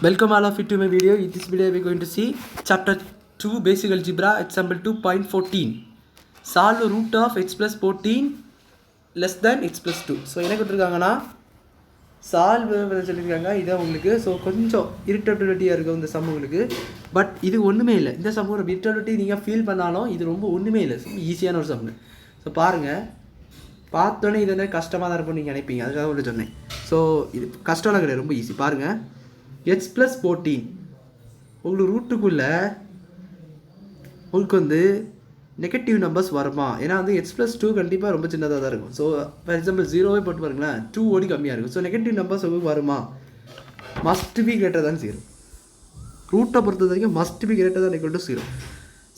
Welcome all of you to my video. In this video we are going to see chapter 2 basic algebra example 2.14. Solve root of x plus 14 less than x plus 2. So என்ன கொடுத்திருக்காங்கன்னா solve சொல்லியிருக்காங்க. இதை உங்களுக்கு so கொஞ்சம் இரிட்டபிலிட்டியாக இருக்கும் இந்த some உங்களுக்கு. But இது ஒன்றுமே இல்லை. இந்த சம் ஒரு இரிட்டபிலிட்டி நீங்கள் ஃபீல் பண்ணாலும் இது ரொம்ப ஒன்றுமே இல்லை. ஈஸியான ஒரு சம். ஸோ பாருங்கள், பார்த்தோன்னே இது என்ன கஷ்டமாக தான் இருக்கும் நீங்கள் நினைப்பீங்க. அதுக்காக ஒன்று சொன்னேன். ஸோ இது கஷ்டம்லாம் கிடையாது, ரொம்ப ஈஸி. பாருங்கள், x plus 14 உங்களுக்கு ரூட்டுக்குள்ளே உங்களுக்கு வந்து நெகட்டிவ் நம்பர்ஸ் வருமா? ஏன்னா வந்து x plus 2 கண்டிப்பாக ரொம்ப சின்னதாக தான் இருக்கும். ஸோ ஃபார் எக்ஸாம்பிள் 0வே போட்டு பாருங்களேன், 2 ஓடி கம்மியாக இருக்கும். ஸோ நெகட்டிவ் நம்பர்ஸ் உங்களுக்கு வருமா? Must be greater than 0. ரூட்டை பொறுத்த வரைக்கும் must be greater than equal to 0.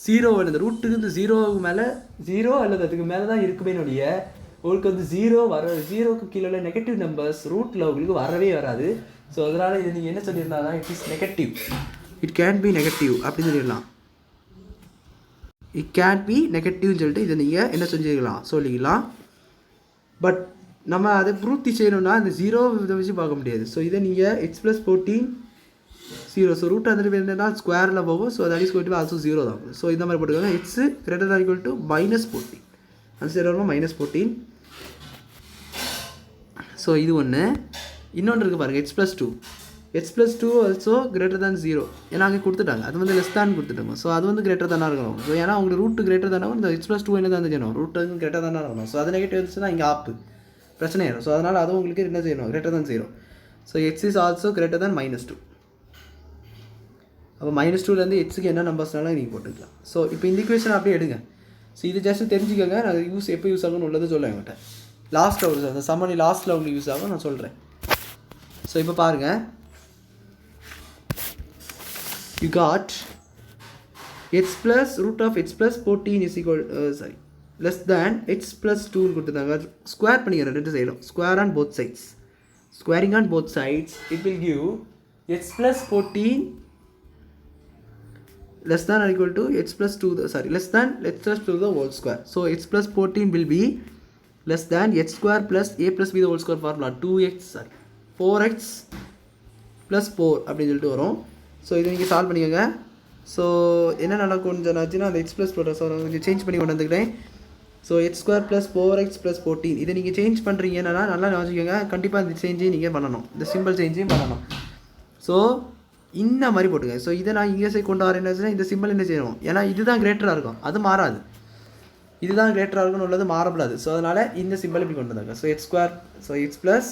0 இந்த ரூட்டுக்கு இந்த 0க்கு மேலே 0 அல்லது அதுக்கு மேலே தான் இருக்குமே ஒழிய உங்களுக்கு வந்து 0 வர 0க்கு கீழே நெகட்டிவ் நம்பர்ஸ் ரூட்டில் உங்களுக்கு வரவே வராது. ஸோ அதனால் இது நீங்கள் என்ன சொல்லியிருந்தாங்கன்னா it is negative, it can be negative அப்படின்னு சொல்லிடலாம். இட் கேன் பி நெகட்டிவ்னு சொல்லிட்டு இதை நீங்கள் என்ன சொல்லிக்கலாம். பட் நம்ம அதை பூர்த்தி செய்யணும்னா இந்த 0 இதை வச்சு பார்க்க முடியாது. ஸோ இதை நீங்கள் x plus 14 0. ஸோ ரூட் வந்துட்டு என்னன்னா ஸ்கொயரில் போகும். So that is going to also 0 தான். ஸோ இந்த மாதிரி போட்டுக்கோங்க. x greater than equal to -14. அந்த சைடு வருமா -14. ஸோ இது ஒன்று. இன்னொன்று இருக்குது பாருங்கள், x plus 2. x plus 2 also greater than 0. ஏன்னா அங்கே கொடுத்துட்டாங்க, அது வந்து லெஸ் தான் கொடுத்துட்டாங்க. ஸோ அது வந்து கிரேட்டர் தானாக இருக்கணும். ஸோ ஏன்னா உங்களுக்கு ரூட்டு கிரேட்டர் தானே இந்த x plus 2 என்ன தான் செய்யணும், ரூட்டு வந்து கிரேட்டர் தானே இருக்கணும். ஸோ அது நெகட்டிவ் இருந்துச்சுன்னா இங்கே ஆப்பு பிரச்சனை ஆயிடும். ஸோ அதனால் அதுவும் உங்களுக்கு என்ன செய்யணும், greater than 0. So x is also greater than -2. அப்போ -2லேருந்து எக்ஸுக்கு என்ன நம்பர்ஸ்னாலும் நீங்கள் போட்டுக்கலாம். ஸோ இப்போ இந்த ஈக்குவேஷன் அப்படியே எடுங்க. ஸோ இது ஜஸ்ட் தெரிஞ்சுக்கோங்க. நான் எப்போ யூஸ் ஆகும்னு உள்ளது சொல்லுவேன் என்கிட்ட. லாஸ்ட்டில் ஒரு அந்த சம்மனி லாஸ்ட்டில் உங்களுக்கு யூஸ் ஆகும், நான் சொல்கிறேன். ஸோ இப்போ பாருங்கள், you got x plus root of x plus 14 is equal less than x plus 2 கொடுத்துட்டாங்க. ஸ்கொயர் பண்ணிக்கிறேன் ரெண்டு சைடும். Square on both sides. Squaring on both sides it will give x plus 14 less than or equal to x plus 2 less than x plus 2 the whole square. So x plus 14 will be less than x square plus a plus b the whole square formula 4x plus 4 அப்படின்னு சொல்லிட்டு வரும். So இதை நீங்கள் solve பண்ணிக்கோங்க. So என்ன நடக்கும்னு சொன்னாச்சுன்னா அந்த x plus 4 so கொஞ்சம் சேஞ்ச் பண்ணி கொண்டு வந்துக்கிறேன். So x square plus 4x plus 14 இதை நீங்கள் சேஞ்ச் பண்ணுறீங்கன்னா நல்லா யோசிக்கோங்க. கண்டிப்பாக இந்த சேஞ்சையும் நீங்கள் பண்ணணும், இந்த சிம்பிள் சேஞ்சையும் பண்ணணும். ஸோ இந்த மாதிரி போட்டுங்க. ஸோ இதை நான் இங்கே சைட் கொண்டு வரேன்னா இந்த சிம்பிள் என்ன செய்யணும், ஏன்னா இதுதான் கிரேட்டராக இருக்கும், அது மாறாது. இதுதான் கிரேட்டராக இருக்குன்னு உள்ளது மாறப்படாது. ஸோ அதனால் இந்த சிம்பிள் இப்படி கொண்டு வந்தாங்க. So x square, so x plus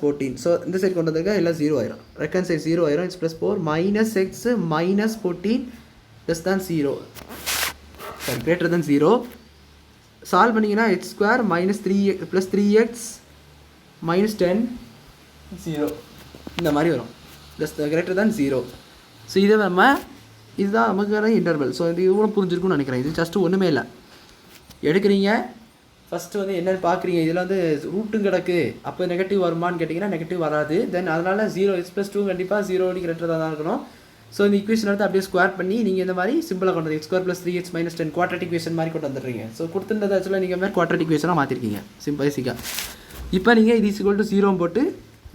14. So இந்த சைடு கொண்டு வந்திருக்க எல்லாம் 0 ஆயிரும். ரெக்கன் சைட் 0 ஆயிரும். x plus 4 minus x minus 14 less than 0 greater than 0. Solve பண்ணிங்கன்னா x square minus 3 plus 3x minus 10 0 இந்த மாதிரி வரும், greater than 0. ஸோ இதை இதுதான் நமக்கான இன்டர்வல். ஸோ இது இவ்வளோ புரிஞ்சிருக்கும்னு நினைக்கிறேன். இது ஜஸ்ட்டு ஒன்றுமே இல்லை. எடுக்கிறீங்க ஃபஸ்ட்டு வந்து என்னென்னு பார்க்குறீங்க, இதில் வந்து ரூட்டும் கிடக்கு, அப்போ நெகட்டிவ் வருமானு கேட்டிங்கன்னா நெகட்டிவ் வராது. தென் அதனால் 0 x plus 2 கண்டிப்பாக 0 கிரேட்டர் தான் இருக்கணும். ஸோ இந்த ஈக்குவேஷன் எடுத்து அப்படியே ஸ்கொயர் பண்ணி நீங்கள் இந்த மாதிரி சிம்பிளாக கொண்டு வந்து x square plus 3x minus 10 quadratic equation மாதிரி கொண்டு வந்துடுறீங்க. ஸோ கொடுத்துருந்தது ஆக்சுவலாக நீங்கள் மாதிரி குவாட்ரட்டிக் ஈக்குவேஷனாக மாற்றிருக்கீங்க பேசிக்காக. இப்போ நீங்கள் இது ஈக்குவல் டு 0 போட்டு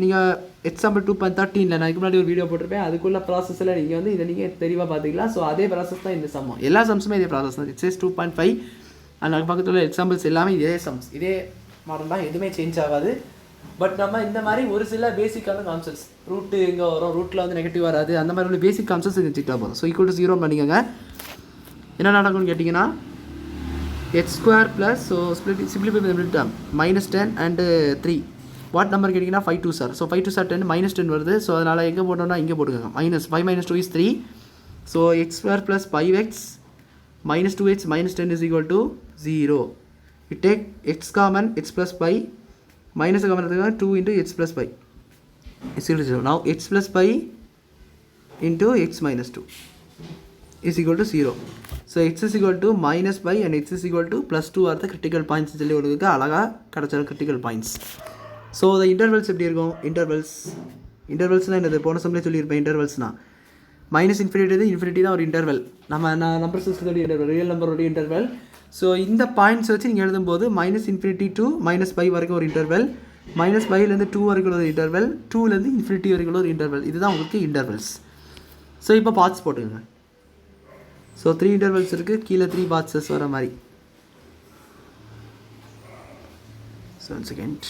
நீங்கள் எக்ஸாம்பிள் 2.13 நான் இதுக்கு முன்னாடி ஒரு வீடியோ போட்டிருப்பேன், அதுக்குள்ள ப்ராசஸில் நீங்கள் வந்து இதை நீங்கள் தெளிவாக பார்த்துக்கலாம். ஸோ அதே ப்ராசஸ் தான் இந்த சம்மம், எல்லா சம்ஸுமே இதே ப்ராசஸ் தான். இட்ஸ் 2.5 அந்த பக்கத்தில் உள்ள எக்ஸாம்பிள்ஸ் எல்லாமே இதே சம்ஸ், இதே மாடல் தான், எதுவுமே சேஞ்ச் ஆகாது. பட் நம்ம இந்த மாதிரி ஒரு சில பேசிக்கான கான்செப்ட்ஸ், ரூட்டு எங்கே வரும், ரூட்டில் வந்து நெகட்டிவ் வராது, அந்த மாதிரி உள்ள பேசிக் கான்செப்ட்ஸ் தெரிஞ்சுக்கிட்டா போதும். ஸோ ஈக்குவல் டு 0 பண்ணிக்கோங்க. என்ன நடக்கும்னு கேட்டிங்கன்னா x square plus so simplify பண்ணிட்டோம் -10 அண்டு 3 வாட் நம்பர் கேட்டிங்கன்னா 5 2 சார். ஸோ 5 2 சார் 10 -10 வருது. ஸோ அதனால் எங்கே போட்டோம்னா இங்கே போட்டுக்கோங்க. -5 minus 2 is 3. So x square plus 5x minus 2x minus 10 is equal to 0. You take x common, x plus 5 minus common 2 into x plus 5 is equal to 0. Now x plus 5 into x minus 2 is equal to 0. So x is equal to -5 and x is equal to +2 are the critical points சொல்லி உங்களுக்கு அழகாக கிடச்சிடும் critical points. So the intervals எப்படி இருக்கும், இன்டர்வல்ஸ்னால் என்னது, போன சம்லேயே சொல்லியிருப்பேன். இன்டர்வல்ஸ்னால் -∞ தான் ஒரு இன்டர்வல். நம்ம நம்பர் சிஸ்டத்தோடைய இன்டர்வல், ரியல் நம்பரோடைய இன்டர்வல். ஸோ இந்த பாயிண்ட்ஸ் வச்சு நீங்கள் எழுதும்போது -∞ to -5 வரைக்கும் ஒரு இன்டர்வல், -5லேருந்து 2 வரைக்கும் ஒரு இன்டர்வல், 2லேருந்து இன்ஃபினிட்டி வரைக்கும் ஒரு இன்டர்வல். இதுதான் உங்களுக்கு இன்டர்வல்ஸ். ஸோ இப்போ பாத்ஸ் போட்டுக்கோங்க. ஸோ 3 இன்டர்வல்ஸ் இருக்குது, கீழே 3 பாத்ஸஸ் வர மாதிரி. So 1 second.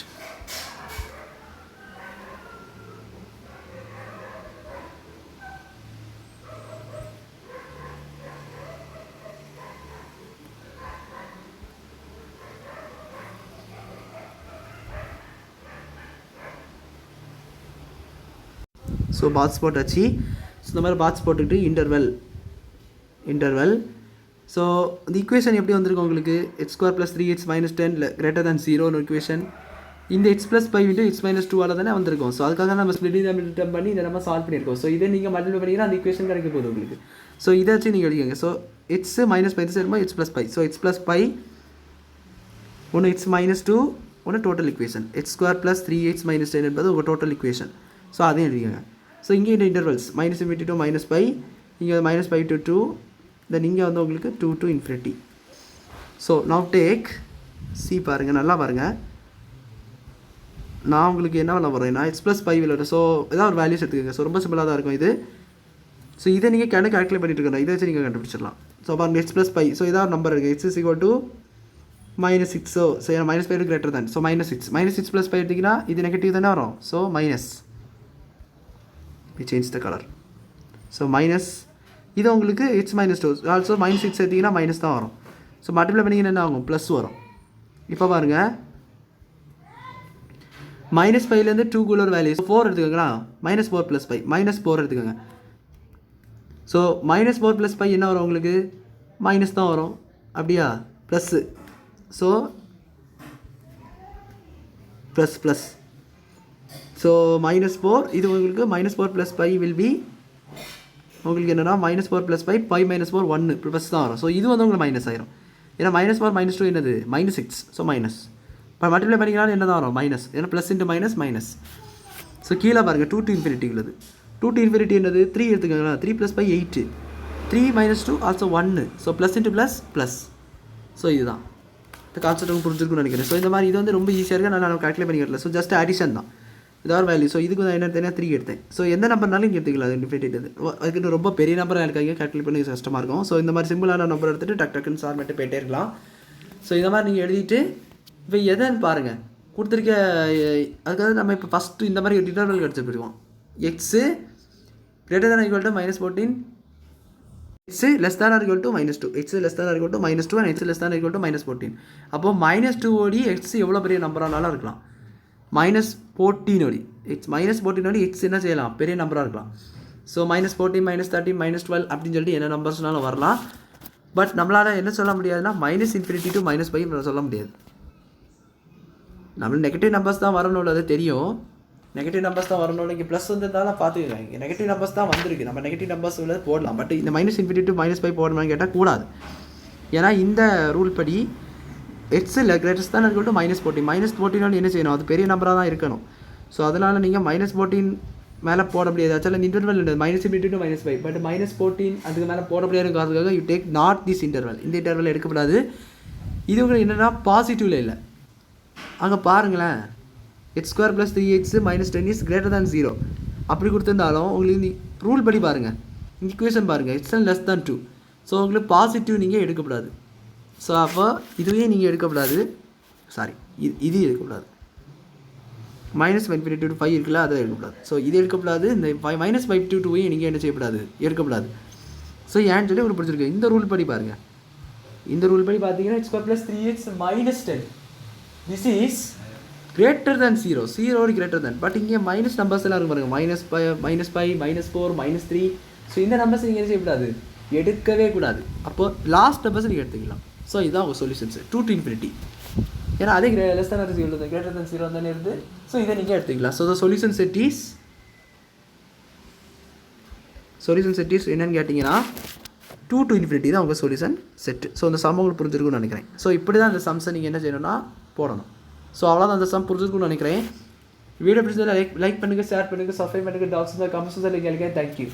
ஸோ பாத்ஸ் போட்டாச்சு. ஸோ இந்த மாதிரி பாத்ஸ் போட்டுக்கிட்டு இன்டர்வல். ஸோ இந்த ஈக்குவேஷன் எப்படி வந்திருக்கு உங்களுக்கு? x² + 3x - 10 > 0 equation. இந்த x + 5 × x - 2 தானே வந்திருக்கும். ஸோ அதுக்காக நம்ம ஸ்ப்ளிட்டிங் பண்ணி இதை நம்ம சால்வ் பண்ணியிருக்கோம். ஸோ இதை நீங்கள் மல்டிப்ளை பண்ணிங்கன்னா அந்த ஈக்குவேஷன் கிடைக்க போகுது உங்களுக்கு. ஸோ இதை வச்சு நீங்கள் எழுதிக்கங்க. ஸோ x - 5 சேரும்போது x + 5. ஸோ x + 5 ஒன்று x - 2 ஒன்று டோட்டல் ஈக்குவேஷன். x² + 3x - 10 என்பது உங்கள் டோட்டல் ஈக்குவேஷன். ஸோ அதையும் எழுதிக்கங்க. ஸோ இங்கே இந்த இன்டர்வல்ஸ் -∞ to -π, இங்கே -5 to 2, தென் இங்கே வந்து உங்களுக்கு 2 to infinity. So now take C பாருங்கள், நல்லா பாருங்கள். நான் உங்களுக்கு என்ன பண்ண போகிறேன்னா x + 5 விளையாடு. ஸோ ஏதாவது ஒரு வேல்யூஸ் எடுத்துக்கோங்க. ஸோ ரொம்ப சிம்பிளாக தான் இருக்கும் இது. ஸோ இதை நீங்கள் கால்குலேட் பண்ணிட்டு இருக்கணும். இதை வச்சு நீங்கள் கண்டுபிடிச்சிடலாம். ஸோ பாருங்கள் x + 5. ஸோ ஏதாவது ஒரு நம்பர் இருக்குது, x = -6. So -5 greater than. So -6 + 5 எடுத்திங்கன்னா இது நெகட்டிவ் தானே வரும். So minus, we change the color. So minus இது உங்களுக்கு x - 2. ஆல்சோ -6 எடுத்திங்கன்னா மைனஸ் தான் வரும். ஸோ மல்டிப்ளை பண்ணிங்கன்னா என்ன ஆகும்? ப்ளஸ் வரும். இப்போ பாருங்கள், -5லேருந்து 2 ஒரு வேல்யூ 4 எடுத்துக்கோங்களா. -4 + 5 -4 எடுத்துக்கோங்க. ஸோ -4 + 5 என்ன வரும் உங்களுக்கு? மைனஸ் தான் வரும். அப்படியா? ப்ளஸ்ஸு. So plus. ஸோ -4 இது உங்களுக்கு -4 + 5 will be உங்களுக்கு என்னென்னா -4 + 5 5 - 4 1 ப்ளஸ் தான் வரும். ஸோ இது வந்து உங்களுக்கு மைனஸ் ஆயிரும். ஏன்னா -4 - 2 என்னது? -6. So minus. இப்போ மல்டிப்ளை பண்ணிக்கலாம் என்ன தான் வரும்? மைனஸ். ஏன்னா ப்ளஸ் இன்ட்டு மைனஸ். ஸோ கீழே பாருங்கள் 2 to infinity உள்ளது. 2 to infinity என்னது? 3 எடுத்துக்கோங்களா. 3 + 5 8. 3 - 2 also 1. So plus into plus. So இதுதான் இந்த கான்செப்ட் புரிஞ்சிருக்குன்னு நினைக்கிறேன். ஸோ இந்த மாதிரி இது வந்து ரொம்ப ஈஸியாக இருக்குது. நான் கால்குலேட் பண்ணிக்கிறேன். ஸோ ஜஸ்ட் அடிஷன் தான், இதாவது வேல்யூ. ஸோ இதுக்கு நான் என்ன எடுத்தேன்னா 3 எடுத்தேன். ஸோ எந்த நம்பர்னாலும் இங்கே எடுத்துக்கலாம். அது இன்ஃபினிட்டி அதுக்கு ரொம்ப பெரிய நம்பர் எனக்கு கால்குலேட் பண்ணி கஷ்டமாக இருக்கும். ஸோ இந்த மாதிரி சிம்பிளான நம்பர் எடுத்துகிட்டு டக்குன்னு சால்வ் பண்ணிட்டு போயிட்டே இருக்கலாம். ஸோ இந்த மாதிரி நீங்கள் எழுதிட்டு இப்போ எதைன்னு பாருங்கள் கொடுத்துருக்க. அதுக்காக நம்ம இப்போ ஃபஸ்ட்டு இந்த மாதிரி இன்டர்வல் கிடச்சி போயிடுவோம். X > -14, x less than or equal to -2, x less than or equal to -2 and x less than or equal to -14. அப்போ -2 ஓடி x எவ்வளோ பெரிய நம்பரானாலும் இருக்கலாம். -14 ஓடி -14 ஓடி x என்ன செய்யலாம்? பெரிய நம்பராக இருக்கலாம். ஸோ -14 -13 -12 அப்படின்னு சொல்லிட்டு என்ன நம்பர்ஸ்னாலும் வரலாம். பட் நம்மளால் என்ன சொல்ல முடியாதுன்னா -∞ to -5 சொல்ல முடியாது. நம்மளுக்கு நெகட்டிவ் நம்பர்ஸ் தான் வரணும், அது தெரியும். நெகட்டிவ் நம்பர்ஸ் தான் வரணும். இங்கே ப்ளஸ் வந்ததால பார்த்துக்கோங்க. இங்கே நெகட்டிவ் நம்பர்ஸ் தான் வந்திருக்கு. நம்ம நெகட்டிவ் நம்பர்ஸ் உள்ளது போடலாம். பட் இந்த -∞ to -5 போடணும்னு கேட்டால் கூடாது. ஏன்னா இந்த ரூல் படி x இல்லை கிரேட்டஸ்ட் தான் இருக்கட்டும் -14 -14 என்ன செய்யணும்? அது பெரிய நம்பராக தான் இருக்கணும். ஸோ அதனால் நீங்கள் -14 மேலே போட முடியாது. ஆக்சுவலாக இந்த இன்டர்வல் இல்லை -∞ to -5. பட் -14 அதுக்கு மேலே போட முடியாதுன்னு காரணத்துக்காக you take not this interval. இந்த இன்டர்வல் எடுக்கப்படாது. இது உங்களுக்கு என்னென்னா பாசிட்டிவில் இல்லை. அங்கே பாருங்களேன், x² + 3x - 10 is greater than 0 அப்படி கொடுத்துருந்தாலும் உங்களுக்கு இந்த ரூல் படி பாருங்கள், ஈக்குவேஷன் பாருங்கள், x less than 2. ஸோ உங்களுக்கு பாசிட்டிவ் நீங்கள் எடுக்கப்படாது. ஸோ அப்போ இதுவே நீங்கள் எடுக்கப்படாது. சாரி, இது எடுக்கக்கூடாது. -∞ to 5 இருக்குல்ல, அதை எடுக்கக்கூடாது. ஸோ இது எடுக்கப்படாது. இந்த -5 to 2 நீங்கள் என்ன செய்யப்படாது? எடுக்கப்படாது. ஸோ ஏன்னு சொல்லி உங்களுக்கு பிடிச்சிருக்கு. இந்த ரூல் படி பாருங்கள். இந்த ரூல் படி பார்த்தீங்கன்னா x² + 3x - 10 this is greater than 0 greater than. But இங்கே மைனஸ் நம்பர்ஸ் எல்லாம் இருக்கும் பாருங்கள். -5 -4 -3. ஸோ இந்த நம்பர்ஸ் நீங்கள் என்ன செய்யக்கூடாது? எடுக்கவே கூடாது. அப்போது லாஸ்ட் நம்பர்ஸ் நீங்கள் எடுத்துக்கலாம். ஸோ இதுதான் உங்கள் சொல்யூஷன்ஸ் 2 to infinity. ஏன்னா அதே less than or equal to greater than 0 தானே இருக்குது. ஸோ இதை நீங்கள் எடுத்துக்கலாம். So the solution set is என்னன்னு கேட்டிங்கன்னா 2 to infinity தான் உங்கள் சொல்யூஷன் செட்டு. ஸோ இந்த சம் உங்களுக்கு புரிஞ்சிருக்குன்னு நினைக்கிறேன். ஸோ இப்படி தான் இந்த சம்ஸை நீங்கள் என்ன செய்யணும்னா போடணும். ஸோ அவ்வளோதான் அந்த சம் புரிஞ்சிருக்குன்னு நினைக்கிறேன். வீடியோ பிடிச்சதில் லைக் பண்ணுங்கள், ஷேர் பண்ணுங்கள், சப்ஸ்கிரைப் பண்ணுங்கள். டாக்ஸ் கமெண்ட்ஸ் கேளுங்க. தேங்க்யூ.